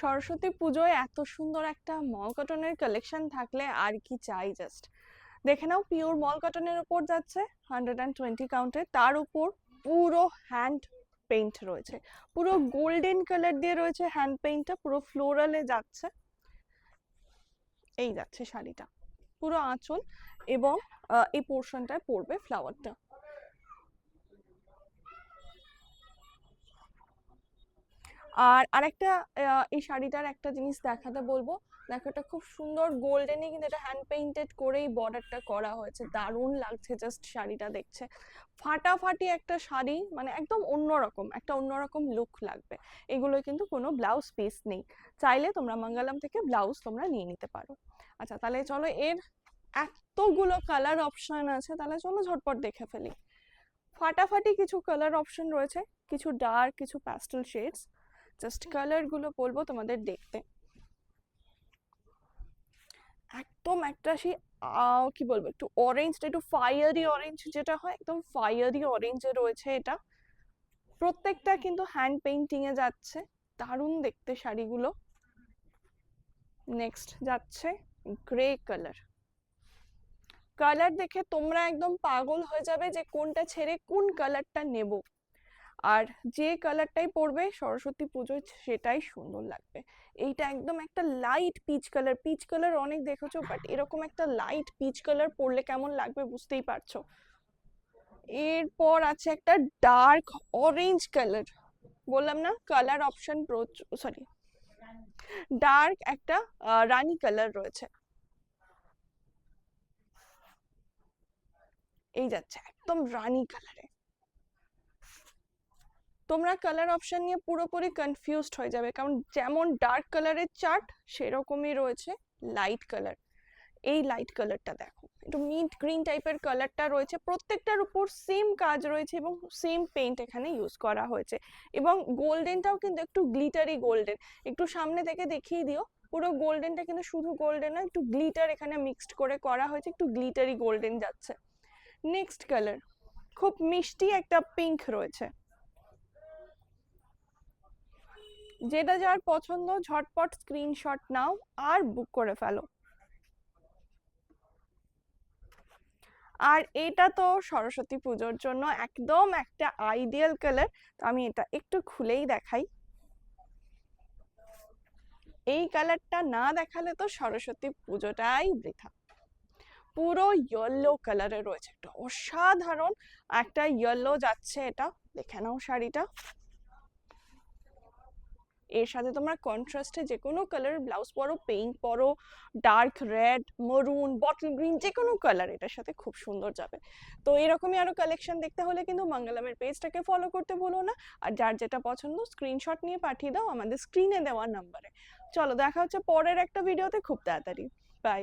সরস্বতী পুজোয় এত সুন্দর একটা মল কটনের কালেকশন থাকলে আর কি চাই। জাস্ট দেখে নাও, পিওর মল কটনের উপর যাচ্ছে 120 কাউন্টে, তার উপর পুরো হ্যান্ড পেইন্ট রয়েছে, পুরো গোল্ডেন কালার দিয়ে রয়েছে হ্যান্ড পেইন্টটা, পুরো ফ্লোরালে যাচ্ছে। এই যাচ্ছে শাড়িটা, পুরো আঁচল এবং এই পোর্শনটায় পড়বে ফ্লাওয়ারটা। আর আরেকটা এই শাড়িটার একটা জিনিস দেখাতে বলবো, দেখো এটা খুব সুন্দর গোল্ডেনই, কিন্তু এটা হ্যান্ড পেইন্টেড করেই বর্ডারটা করা হয়েছে, দারুণ লাগছে জাস্ট শাড়িটা দেখছে। ফাটাফাটি একটা শাড়ি, মানে একদম অন্যরকম একটা অন্যরকম লুক লাগবে। এগুলো কিন্তু কোনো ব্লাউজ পিস নেই, চাইলে তোমরা মঙ্গলম থেকে ব্লাউজ তোমরা নিয়ে নিতে পারো। আচ্ছা তাহলে চলো, এর এতগুলো কালার অপশন আছে, তাহলে চলো ঝটপট দেখে ফেলি। ফাটাফাটি কিছু কালার অপশন রয়েছে, কিছু ডার্ক, কিছু প্যাস্টেল শেডস। জাস্ট কালার গুলো বলবো তোমাদের দেখতে। একদম একটা সেই কি বলবো, একটু অরেঞ্জ, একটু ফায়ারি অরেঞ্জ যেটা হয়, একদম ফায়ারি অরেঞ্জে রয়েছে এটা। প্রত্যেকটা কিন্তু হ্যান্ড পেইন্টিং এ যাচ্ছে, দারুণ দেখতে শাড়িগুলো। নেক্সট যাচ্ছে গ্রে কালার। কালার দেখে তোমরা একদম পাগল হয়ে যাবে যে কোনটা ছেড়ে কোন কালারটা নেব। আর যে কালারটাই পরবে সরস্বতী পুজোয় সেটাই সুন্দর লাগবে। এইটা একদম একটা light peach colour, peach colour অনেক দেখেছো, বাট এরকম একটা লাইট পিচ কালার পরলে কেমন লাগবে বুঝতেই পারছো। এরপর আছে একটা ডার্ক অরেঞ্জ কালার, বললাম না কালার অপশন সরি, ডার্ক একটা রানী কালার রয়েছে। এই যাচ্ছে একদম রানী কালারে। তোমরা কালার অপশন নিয়ে পুরোপুরি কনফিউজড হয়ে যাবে, কারণ যেমন ডার্ক কালারের চার্ট সেরকমই রয়েছে লাইট কালার। এই লাইট কালারটা দেখো, একটু মিন্ট গ্রিন টাইপের কালারটা রয়েছে, প্রত্যেকটার উপর সেম কাজ রয়েছে এবং সেম পেইন্ট এখানে ইউজ করা হয়েছে। এবং গোল্ডেনটাও কিন্তু একটু গ্লিটারি গোল্ডেন, একটু সামনে থেকে দেখিয়ে দিও। পুরো গোল্ডেনটা কিন্তু শুধু গোল্ডেন না, একটু গ্লিটার এখানে মিক্সড করে করা হয়েছে, একটু গ্লিটারি গোল্ডেন যাচ্ছে। নেক্সট কালার খুব মিষ্টি একটা পিঙ্ক রয়েছে। যেটা যার পছন্দ ঝটপট স্ক্রিনশট নাও আর বুক করে ফেলো। আর এটা তো সরস্বতী পুজোর জন্য একদম একটা আইডিয়াল কালার। তো আমি এটা একটু খুলেই দেখাই। এই কালারটা না দেখালে তো সরস্বতী পুজোটাই বৃথা। পুরো ইয়েলো কালারে রয়েছে, একটা অসাধারণ একটা ইয়েলো যাচ্ছে, এটা দেখে নাও শাড়িটা। এর সাথে তোমরা কন্ট্রাস্টে যে কোনো কালার ব্লাউজ পরো, পিঙ্ক পরো, dark red, maroon, bottle green, যে কোনো কালার এটার সাথে খুব সুন্দর যাবে। তো এরকমই আরো কালেকশন দেখতে হলে কিন্তু মঙ্গলমের পেজটাকে ফলো করতে ভুলো না। আর যার যেটা পছন্দ স্ক্রিনশট নিয়ে পাঠিয়ে দাও আমাদের স্ক্রিনে দেওয়া নাম্বারে। চলো দেখা হচ্ছে পরের একটা ভিডিওতে খুব তাড়াতাড়ি। বাই।